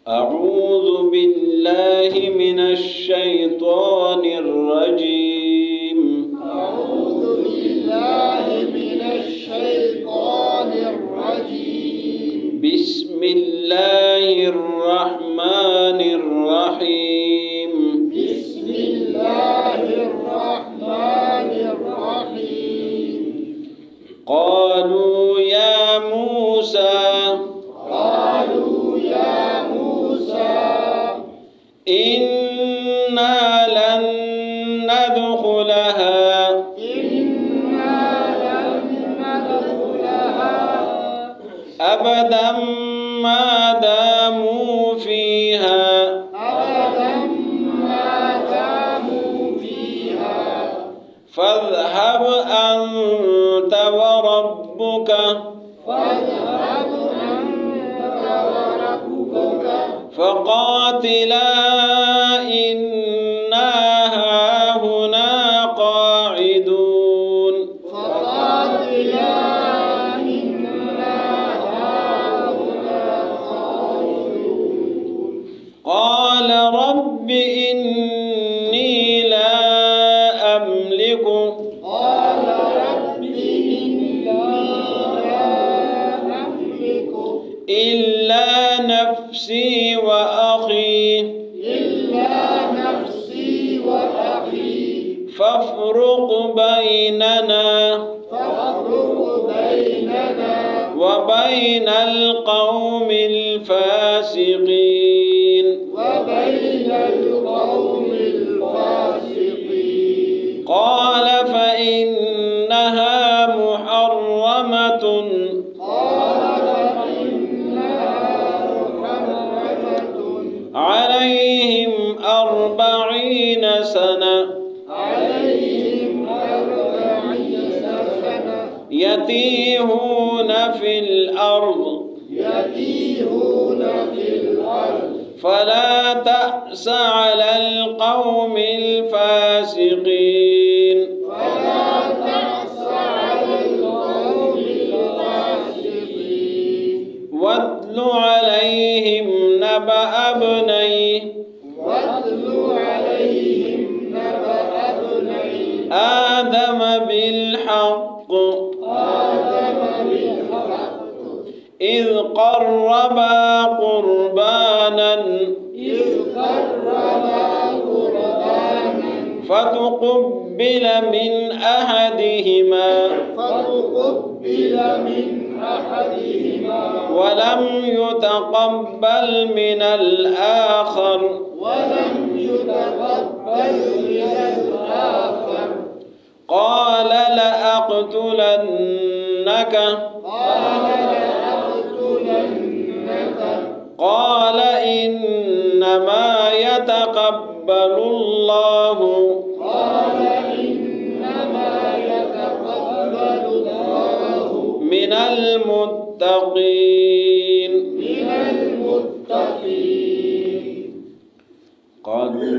أعوذ بالله من الشيطان الرجيم. أعوذ بالله من الشيطان الرجيم. بسم الله الرحمن الرحيم. بسم الله الرحمن الرحيم. قالوا يا موسى إنا لن ندخلها أبدا ما داموا فيها فاذهب أنت وربك فقاتلا إنا هاهنا قاعدون. قال رب إني لا أملك إلا نفسي وأخي فافرق بيننا وبين القوم الفاسقين. قال فإنها محرمة عليهم 40 سنة يتيهون في الأرض فلا تأس على القوم الفاسقين. واتل عليهم نبأ ابني آدم بالحق إذ قربا قربانا فتقبل من أحدهما ولم يتقبل من الآخر قال لأقتلنك قال إنما يتقبل الله من المتقين. قالوا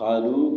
قالوا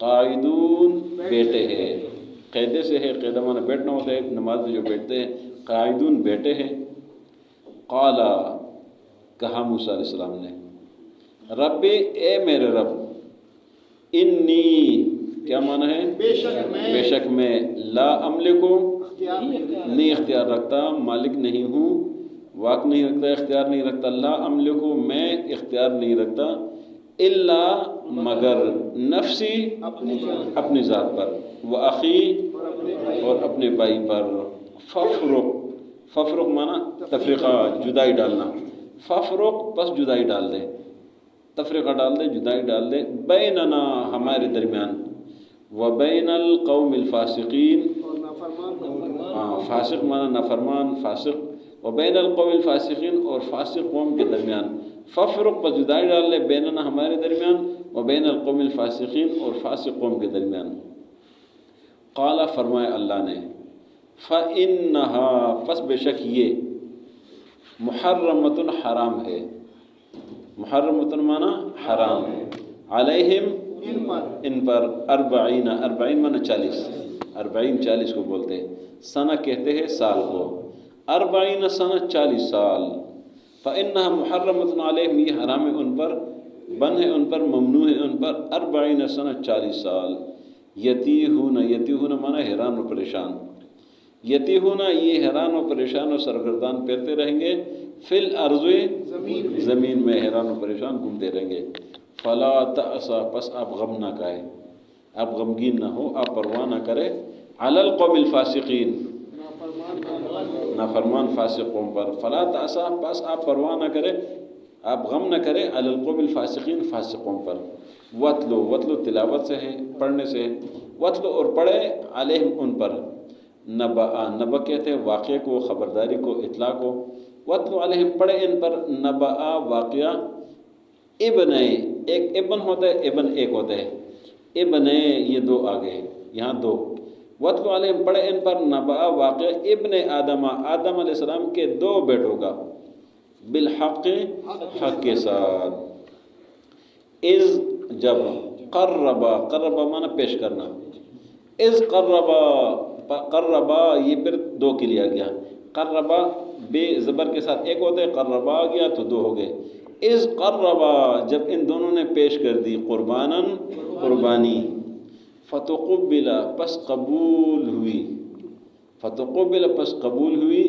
قاعدون بیٹے ہیں، قیدے سے ہے، قیدہ مانا بیٹھنا ہوتا ہے، نماز میں جو بیٹھتے ہیں، قاعدون بیٹے ہیں۔ قالا کہا موسیٰ علیہ السلام نے، رب اے میرے رب، انی کیا معنی ہے؟ بے شک میں لا املکو نہیں اختیار رکھتا، مالک نہیں ہوں، واک نہیں رکھتا، اختیار نہیں رکھتا، لا املکو میں اختیار نہیں رکھتا، الا مگر نفسی اپنی ذات پر، و اخی اور اپنے بھائی پر، ففرق مانا تفریقہ جدائی ڈالنا، ففرق پس جدائی ڈال دے، تفریقہ ڈال دے، جدائی ڈال دے، بیننا ہمارے درمیان، و بین القوم الفاسقین، فاسق مانا نافرمان، فاسق، و بین القوم الفاسقین اور فاسق قوم کے درمیان، ففرق پر جدائی ڈال دے، بیننا ہمارے درمیان، و بین القوم الفاسقین اور فاسق قوم کے درمیان۔ قال فرمایا اللہ نے، فإنہا پس بے شک یہ، محرمۃ حرام ہے، محرمۃ مانا حرام، علیہم ان پر، اربعین مانا 40، 40 کو بولتے ہیں، سنہ کہتے ہیں سال کو، 40 سنہ 40 سال، فإنہا محرمۃ علیہم یہ حرام ہے ان پر، بن ہے ان پر، ممنوع ہے ان پر، 40 سنہ 40 سال، یتیہون مانا حیران و پریشان، یتیہون یہ حیران و پریشان و سرگردان پھرتے رہیں گے، فی الارض زمین میں حیران و پریشان گھومتے رہیں گے، فلا تأسا پس آپ غم نہ کھائے، آپ غمگین نہ ہو، آپ پرواہ نہ کرے، علی القوم الفاسقین نافرمان فاسق قوم پر، فلا تأسا پس آپ پرواہ نہ کرے، آپ غم نہ کرے، علی القوم الفاسقین فاسق قوم پر، وتلو تلاوت سے ہے، پڑھنے سے، وتلو اور پڑھے، علیہم ان پر، نبا کہتے ہیں واقعے کو، خبرداری کو، اطلاع کو، وتلو علیہم پڑھے ان پر، نبا واقعہ، ابن ایک ابن ہوتا ہے، ابن ایک ہوتا ہے، ابن یہ دو آگے ہیں، یہاں دو، وتلو علیہم پڑھے ان پر، نبا واقعہ، ابن آدم آدم علیہ السلام کے دو بیٹوں کا، بالحق حق کے ساتھ، اذ جب، قربا مانا پیش کرنا، اذ قربا یہ پھر دو کے لیا گیا، قربا بے زبر کے ساتھ ایک ہوتے، قربا آ گیا تو دو ہو گئے، اذ قربا جب ان دونوں نے پیش کر دی، قربانی، فتقبل پس قبول ہوئی، فتقبل پس قبول ہوئی،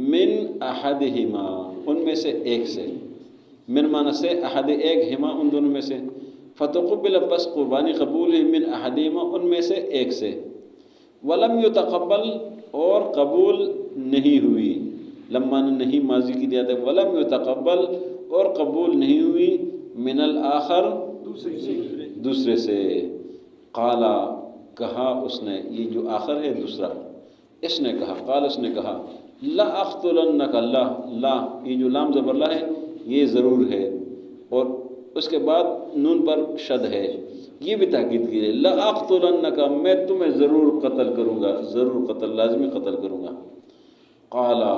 من احدہما ان میں سے ایک سے، من معنی سے، احد ایک، ہما ان دونوں میں سے، فتقبل پس قربانی قبول ہوئی، من احدہما ان میں سے ایک سے، ولم یتقبل اور قبول نہیں ہوئی، لما نہیں ماضی کی لیا تھا، ولم یتقبل اور قبول نہیں ہوئی، من الآخر دوسرے سے، قالا کہا اس نے، یہ جو آخر ہے دوسرا، اس نے کہا، قال اس نے کہا، لا اقتلنک، لا یہ جو لام زبر لا ہے یہ ضرور ہے، اور اس کے بعد نون پر شد ہے، یہ بھی تاکید کی ہے، لا اقتلنک میں تمہیں ضرور قتل کروں گا، ضرور قتل، لازمی قتل کروں گا، قالا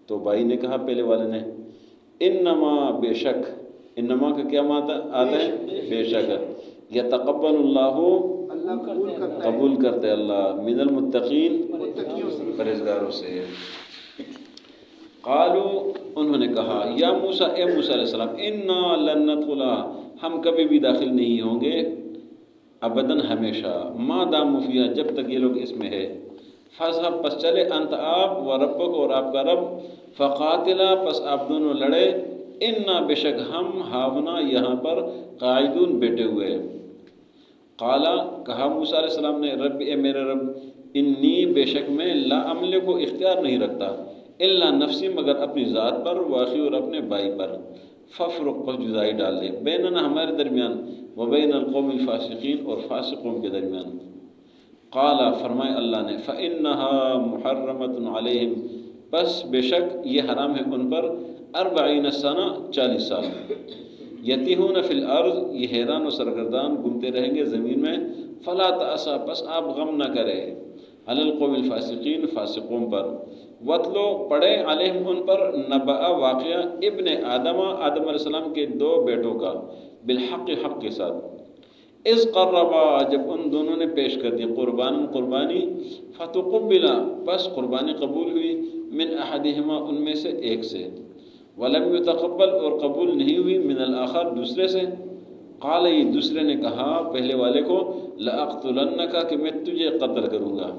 تو بھائی نے کہا پہلے والے نے، انما بے شک، انما کا کیا معنی آتا ہے؟ بے شک، یتقبل اللہ قبول کرتے اللہ، من المتقین پرہیزگاروں سے، قالو انہوں نے کہا، یا موسیٰ اے موسیٰ علیہ السلام، انا لن ندخلها ہم کبھی بھی داخل نہیں ہوں گے، ابداً ہمیشہ، ما داموا فیہا جب تک یہ لوگ اس میں ہے، فاذهب پس چلے، انت آپ، و ربک اور آپ کا رب، فقاتلا پس آپ دونوں لڑے، انا بے شک ہم، ہاونا یہاں پر، قاعدون بیٹھے ہوئے، قالا کہا موسیٰ علیہ السلام نے، رب اے میرے رب، انی بے شک میں، لا املک کو اختیار نہیں رکھتا، الا نفسی مگر اپنی ذات پر، واخی اور اپنے بھائی پر، ففرق پر جدائی ڈال دے، بیننا ہمارے درمیان، و بین القوم الفاسقین اور فاسق قوم کے درمیان، قالا فرمائے اللہ نے، فإنہا محرمۃ علیہم بس بے شک یہ حرام ہے ان پر، 40 سنہ 40 سال، یتیہون فی الارض یہ حیران و سرگردان گھومتے رہیں گے زمین میں، فلا تأسا پس آپ غم نہ کرے، علی القوم الفاسقین فاسقوں پر، وتلو پڑھے، علیہم ان پر، نبأ واقعہ، ابن آدم آدم علیہ السلام کے دو بیٹوں کا، بالحق حق کے ساتھ، اس قربا جب ان دونوں نے پیش کر دی قربانی فتقبلا بس قربانی قبول ہوئی من احدہما ان میں سے ایک سے، ولم یتقبل اور قبول نہیں ہوئی من الآخر دوسرے سے، قال یہ دوسرے نے کہا پہلے والے کو لأقتلنک کہ میں تجھے قتل کروں گا،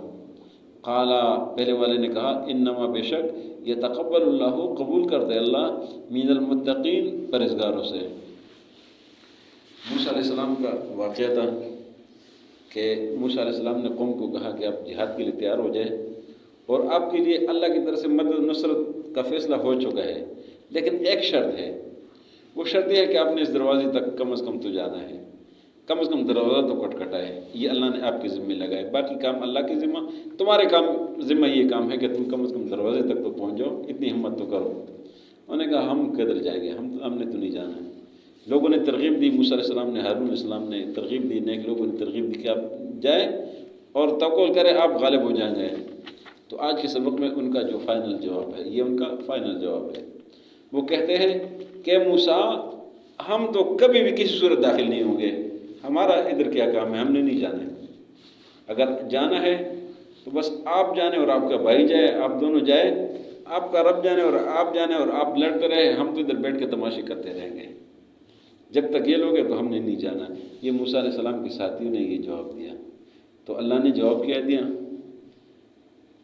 قال پہلے والے نے کہا انما بے شک یتقبل اللہ قبول کرتے اللہ من المتقین پرہیزگاروں سے۔ موسیٰ علیہ السلام کا واقعہ تھا کہ موسیٰ علیہ السلام نے قوم کو کہا کہ آپ جہاد کے لیے تیار ہو جائیں اور آپ کے لیے اللہ کی طرف سے مدد نصرت کا فیصلہ ہو چکا ہے، لیکن ایک شرط ہے، وہ شرط یہ ہے کہ آپ نے اس دروازے تک کم از کم تو جانا ہے، کم از کم دروازہ تو کھٹکھٹائے، یہ اللہ نے آپ کے ذمہ لگائے، باقی کام اللہ کے ذمہ، تمہارے ذمہ یہ کام ہے کہ تم کم از کم دروازے تک تو پہنچ جاؤ، اتنی ہمت تو کرو۔ انہوں نے کہا ہم کدھر جائیں گے، ہم نے تو نہیں جانا ہے۔ لوگوں نے ترغیب دی، موسیٰ علیہ السلام نے، ہارون علیہ السلام نے ترغیب دی، نیک لوگوں نے ترغیب دی کہ آپ جائیں اور توکل کریں، آپ غالب ہو جائیں گے۔ تو آج کے سبق میں ان کا جو فائنل جواب ہے، یہ ان کا فائنل جواب ہے، وہ کہتے ہیں کہ موسیٰ ہم تو کبھی بھی کسی صورت داخل نہیں ہوں گے، ہمارا ادھر کیا کام ہے، ہم نے نہیں جانا ہے، اگر جانا ہے تو بس آپ جانے اور آپ کا بھائی جائے، آپ دونوں جائیں، آپ کا رب جانے اور آپ جانے اور آپ لڑتے رہے، ہم تو ادھر بیٹھ کے تماشے کرتے رہیں گے، جب تک یہ لوگ ہیں تو ہم نے نہیں جانا۔ یہ موسیٰ علیہ السلام کے ساتھیوں نے یہ جواب دیا، تو اللہ نے جواب کیا دیا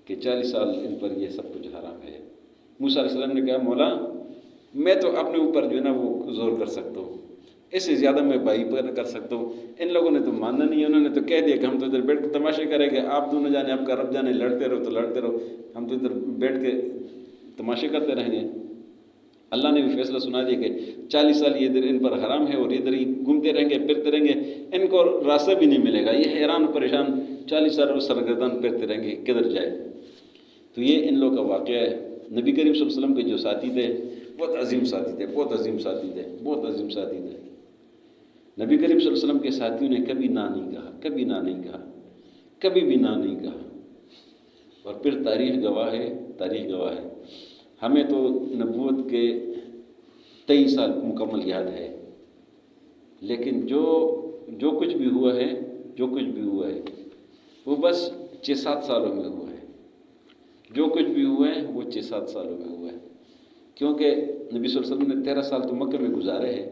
کہ 40 سال ان پر یہ سب کچھ حرام ہے۔ موسیٰ علیہ السلام نے کہا مولا میں تو اپنے اوپر جو ہے نا وہ زور کر سکتا ہوں، اس سے زیادہ میں بھائی پر کر سکتا ہوں، ان لوگوں نے تو ماننا نہیں ہے، انہوں نے تو کہہ دیا کہ ہم تو ادھر بیٹھ کے تماشے کریں گے، آپ دونوں جانے آپ کا رب جانے، لڑتے رہو تو لڑتے رہو، ہم تو ادھر بیٹھ کے تماشے کرتے رہیں گے۔ اللہ نے بھی فیصلہ سنا دیا کہ 40 سال یہ ادھر ان پر حرام ہے اور ادھر ہی گھومتے رہیں گے، پھرتے رہیں گے، ان کو راستہ بھی نہیں ملے گا، یہ حیران پریشان 40 سال سرگردان پھرتے رہیں گے، کدھر جائے۔ تو یہ ان لوگوں کا واقعہ ہے۔ نبی کریم صلی اللہ علیہ وسلم کے جو ساتھی تھے بہت عظیم ساتھی تھے، بہت عظیم ساتھی تھے، بہت عظیم ساتھی تھے۔ نبی کریم صلی اللہ علیہ وسلم کے ساتھیوں نے کبھی نہ نہیں کہا، کبھی نہ نہیں کہا، کبھی بھی نہ نہیں کہا، اور پھر تاریخ گواہ ہے، تاریخ گواہ ہے۔ ہمیں تو نبوت کے 23 سال مکمل یاد ہے، لیکن جو کچھ بھی ہوا ہے، جو کچھ بھی ہوا ہے وہ بس 6-7 سالوں میں ہوا ہے، جو کچھ بھی ہوا ہے وہ 6-7 سالوں میں ہوا ہے، کیونکہ نبی صلی اللہ علیہ وسلم نے 13 سال تو مکہ میں گزارے ہیں۔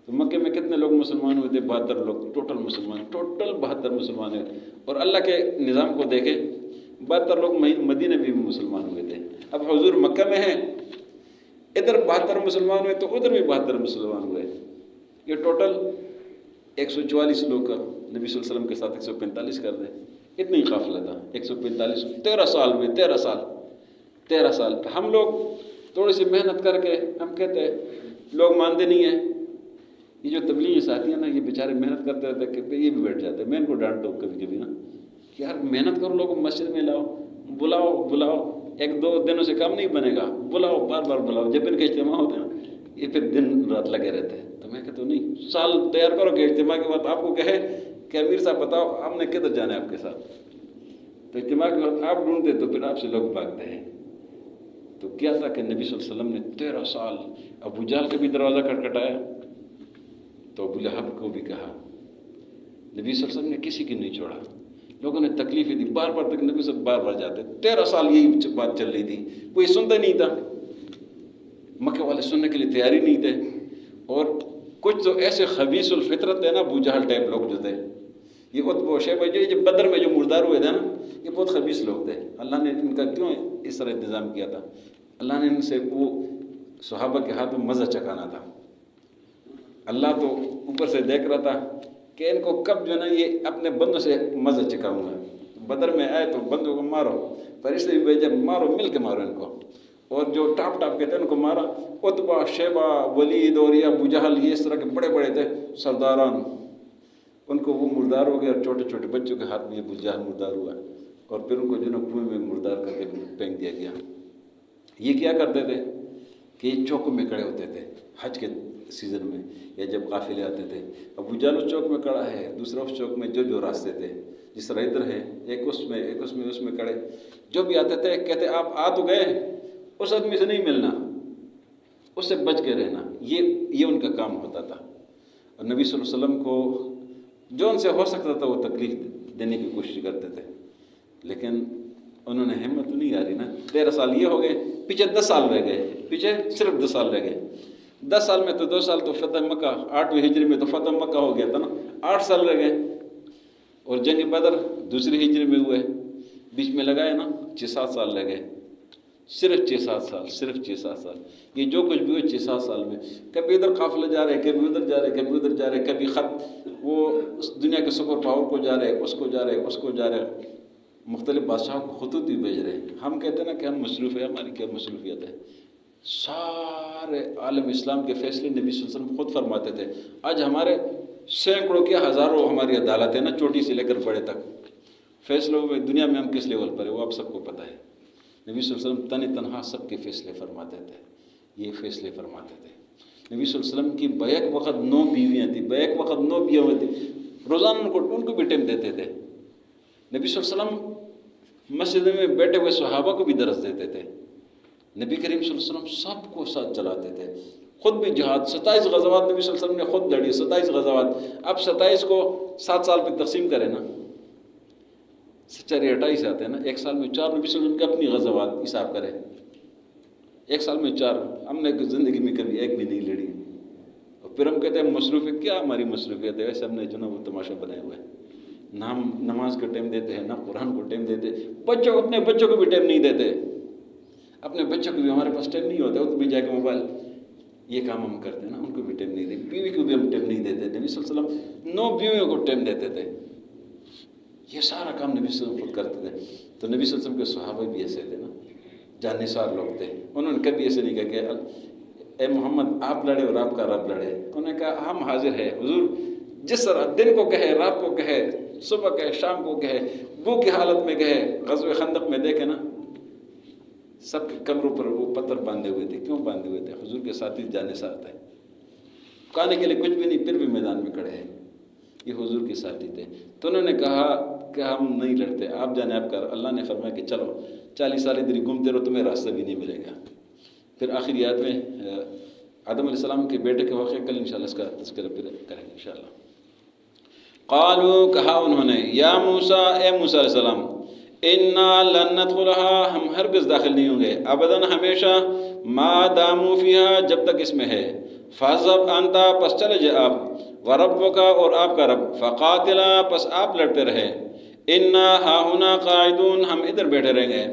تو مکہ میں کتنے لوگ مسلمان ہوئے تھے؟ 72 لوگ ٹوٹل مسلمان، ٹوٹل 72 مسلمان ہیں، اور اللہ کے نظام کو دیکھیں 72 لوگ مدینہ میں بھی مسلمان ہوئے تھے۔ اب حضور مکہ میں ہیں، ادھر 72 مسلمان ہوئے تو ادھر بھی 72 مسلمان ہوئے، یہ ٹوٹل 144 لوگ کا نبی صلی اللہ علیہ وسلم کے ساتھ 145 کر دیں، اتنی قافلہ تھا 145 13 سال میں، 13 سال۔ ہم لوگ تھوڑی سی محنت کر کے ہم کہتے ہیں، لوگ مانتے نہیں ہیں، یہ جو تبلیغی ساتھی ہیں نا یہ بیچارے محنت کرتے رہتے ہیں کہ یہ بھی بیٹھ جاتے ہیں، میں ان کو ڈانٹتا ہوں کبھی کبھی نا کہ یار محنت کرو، لوگوں کو مسجد میں لاؤ، بلاؤ، 1-2 دنوں سے کام نہیں بنے گا، بلاؤ، بار بار بلاؤ، جب ان کے اجتماع ہوتے ہیں نا یہ پھر دن رات لگے رہتے ہیں۔ تو میں کہتا ہوں نہیں، سال تیار کرو کہ اجتماع کے بعد آپ کو کہے کہ امیر صاحب بتاؤ ہم نے کدھر جانا ہے آپ کے ساتھ، تو اجتماع کے بعد آپ ڈھونڈتے تو پھر آپ سے لوگ بھاگتے ہیں۔ تو کیا تھا کہ نبی صلی اللہ علیہ وسلم نے 13 سال ابو جہل کا بھی دروازہ کھٹکھٹایا تو ابو لہب کو بھی کہا، نبی صلی اللہ علیہ وسلم نے کسی کی نہیں چھوڑا، لوگوں نے تکلیفیں دی، بار بار تک نبی صلی بار جاتے، 13 سال یہی بات چل رہی تھی، کوئی سنتا نہیں تھا، مکہ والے سننے کے لیے تیاری نہیں تھے، اور کچھ تو ایسے خبیث الفطرت تھے نا ابو جہل ٹائپ لوگ جو تھے، یہ عتبہ و شیبہ جو بدر میں جو مردار ہوئے تھے نا یہ بہت خبیث لوگ تھے۔ اللہ نے ان کا کیوں اس طرح انتظام کیا تھا؟ اللہ نے ان سے وہ صحابہ کے ہاتھ میں مزہ چکانا تھا۔ اللہ تو اوپر سے دیکھ رہا تھا کہ ان کو کب جو ہے نا یہ اپنے بندوں سے مزہ چکاؤں گا۔ بدر میں آئے تو بندوں کو مارو، فرشتے بھی بھیجے مارو، مل کے مارو ان کو، اور جو ٹاپ کے تھے ان کو مارا۔ عتبہ، شیبہ، ولید اور یہ ابو جہل یہ اس طرح کے بڑے بڑے تھے سرداران، ان کو وہ مردار ہو گئے، اور چھوٹے چھوٹے بچوں کے ہاتھ میں یہ ابو جہل مردار ہوا، اور پھر ان کو جو نا کنویں میں مردار کر کے پھینک دیا گیا۔ یہ کیا کرتے تھے کہ یہ چوکوں میں کھڑے ہوتے تھے حج کے سیزن میں، یا جب قافلے آتے تھے، ابو جہل اس چوک میں کھڑا ہے، دوسرا اس چوک میں، جو راستے تھے جس طرح ادھر ہے، ایک اس میں کھڑے، جو بھی آتے تھے کہتے آپ آ تو گئے، اس آدمی سے نہیں ملنا، اس سے بچ کے رہنا، یہ ان کا کام ہوتا تھا۔ اور نبی صلی اللہ علیہ وسلم کو جو ان سے ہو سکتا تھا وہ تکلیف دینے کی کوشش کرتے تھے، لیکن انہوں نے ہمت نہیں آ رہی نا۔ 13 سال یہ ہو گئے، پیچھے 10 سال رہ گئے، پیچھے صرف 10 سال رہ گئے۔ 10 سال میں تو 2 سال تو فتح مکہ، 8ویں ہجری میں تو فتح مکہ ہو گیا تھا نا، 8 سال رہ گئے۔ اور جنگ بدر 2 ہجری میں ہوئے، بیچ میں لگائے نا 6-7 سال رہ گئے، صرف 6-7 سال، صرف 6-7 سال۔ یہ جو کچھ بھی ہوئے 6-7 سال میں، کبھی ادھر قافلہ جا رہے، کبھی ادھر جا رہے، کبھی ادھر جا رہے، کبھی خط وہ دنیا کے سپر پاور کو جا رہے، اس کو جا رہے، اس کو جا رہے، مختلف بادشاہوں کو خطوط بھی بھیج رہے ہیں۔ ہم کہتے ہیں نا کہ ہم مصروف ہیں، ہماری کیا مصروفیت ہے؟ سارے عالم اسلام کے فیصلے نبی صلی اللہ علیہ وسلم خود فرماتے تھے۔ آج ہمارے سینکڑوں کے ہزاروں ہماری عدالت ہے نا، چھوٹی سے لے کر بڑے تک، فیصلوں میں دنیا میں ہم کس لیول پر ہے وہ آپ سب کو پتہ ہے۔ نبی صلی اللہ علیہ وسلم تنہا سب کے فیصلے فرماتے تھے، یہ فیصلے فرماتے تھے۔ نبی صلی اللہ علیہ وسلم کی بیک وقت 9 بیویاں تھیں، بیک وقت 9 بیویاں تھیں، روزانہ ان کو بھی ٹائم دیتے تھے۔ نبی صلی اللہ علیہ وسلم مسجد میں بیٹھے ہوئے صحابہ کو بھی درس دیتے تھے۔ نبی کریم صلی اللہ علیہ وسلم سب کو ساتھ چلاتے تھے، خود بھی جہاد 27 غزوات نبی صلی اللہ علیہ وسلم نے خود لڑی، 27 غزوات۔ اب 27 کو 7 سال پہ تقسیم کریں نا، 4-28 آتے ہیں نا، ایک سال میں 4 نبی صلی اللہ علیہ وسلم کی اپنی غزوات حساب کریں، ایک سال میں 4۔ ہم نے زندگی میں کبھی ایک بھی نہیں لڑی، اور پھر ہم کہتے ہیں مصروفیت، کیا ہماری مصروفیت ہے؟ ویسے ہم نے جو نا وہ تماشا بنائے ہوئے ہیں، نہ ہم نماز کو ٹائم دیتے ہیں، نہ قرآن کو ٹائم دیتے، اپنے بچوں کو بھی ٹائم نہیں دیتے، اپنے بچوں کو بھی ہمارے پاس ٹائم نہیں ہوتا، وہ تو بھی جا کے موبائل یہ کام ہم کرتے ہیں نا، ان کو بھی ٹائم نہیں دیتے، بیوی کو بھی ہم ٹائم نہیں دیتے۔ نبی صلی اللہ علیہ وسلم 9 بیویوں کو ٹائم دیتے تھے، یہ سارا کام نبی صلی اللہ علیہ وسلم خود کرتے تھے۔ تو نبی صلی اللہ علیہ وسلم کے صحابہ بھی ایسے تھے نا، جانثار لوگ تھے، انہوں نے کبھی ایسے نہیں کہا کہ اے محمد آپ لڑے اور آپ کا رب لڑے، انہوں نے کہا ہم حاضر ہیں حضور، جس طرح دن کو کہے، رات کو کہے، صبح کہے، شام کو کہے، بھوک کی حالت میں کہے۔ غزوہ خندق میں دیکھے نا، سب کے کمروں پر وہ پتھر باندھے ہوئے تھے، کیوں باندھے ہوئے تھے؟ حضور کے ساتھی جانثار تھے، کھانے کے لیے کچھ بھی نہیں، پھر بھی میدان میں کھڑے ہیں، یہ حضور کے ساتھی تھے۔ تو انہوں نے کہا کہ ہم نہیں لڑتے، آپ جانے آپ کا۔ اللہ نے فرمایا کہ چلو 40 سال ادھر گھومتے رہو، تمہیں راستہ بھی نہیں ملے گا۔ پھر آخری آیت میں آدم علیہ السلام کے بیٹے کے واقعہ، کل انشاءاللہ اس کا تذکرہ پھر کریں گے انشاءاللہ۔ قالوا، کہا انہوں نے، یا موسیٰ، اے موسیٰ علیہ السلام، انا لن ندخلها، ہم ہرگز داخل نہیں ہوں گے، ابداً ہمیشہ، ما داموا فیہا، جب تک اس میں ہے، فاذهب انت، پس چلے جائے آپ، وربک، اور آپ کا رب، فقاتلا، پس آپ لڑتے رہے، انا ہاہنا قاعدون، ہم ادھر بیٹھے رہیں گے۔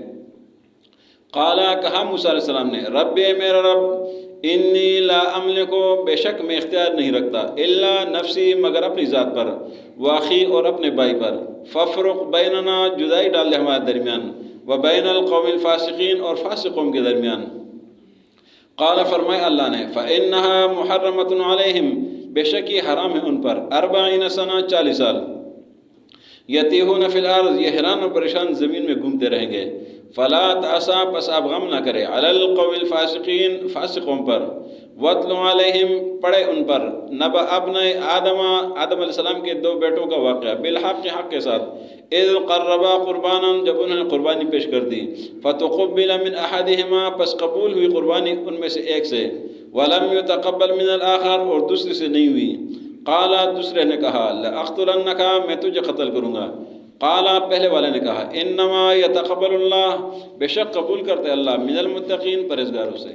قالا، کہا موسیٰ علیہ السلام نے، رب، میرا رب، انی لا املکو، بے شک میں اختیار نہیں رکھتا، الا نفسی، مگر اپنی ذات پر، واخی، اور اپنے بھائی پر، ففرق بیننا، جدائی ڈال دے ہمارے درمیان، وبین القوم الفاسقین، اور فاسق قوم کے درمیان۔ قال، فرمایا اللہ نے، فإنها محرمۃ علیہم، بے شک یہ حرام ہے ان پر، 40 سنہ، 40 سال، یتیہون فی الارض، یہ حیران و پریشان زمین میں گھومتے رہیں گے، فلا تأسا، پس آپ غم نہ کرے، علی القوم الفاسقین، فاسقوں پر، واتلو علیہم، پڑھے ان پر، نبأ ابن آدم، آدم علیہ السلام کے 2 بیٹوں کا واقعہ، بالحق، حق کے ساتھ، اذ قربا قربانا، جب انہوں نے قربانی پیش کر دی، فتقبل من احدہما، پس قبول ہوئی قربانی ان میں سے ایک سے، ولم یتقبل من الآخر، اور دوسرے سے نہیں ہوئی، قالا، دوسرے نے کہا، لأقتلنک، میں تجھے قتل کروں گا، قالا، پہلے والے نے کہا، انما یتقبل اللہ، بے شک قبول کرتے اللہ، من المتقین، پرہیزگاروں سے۔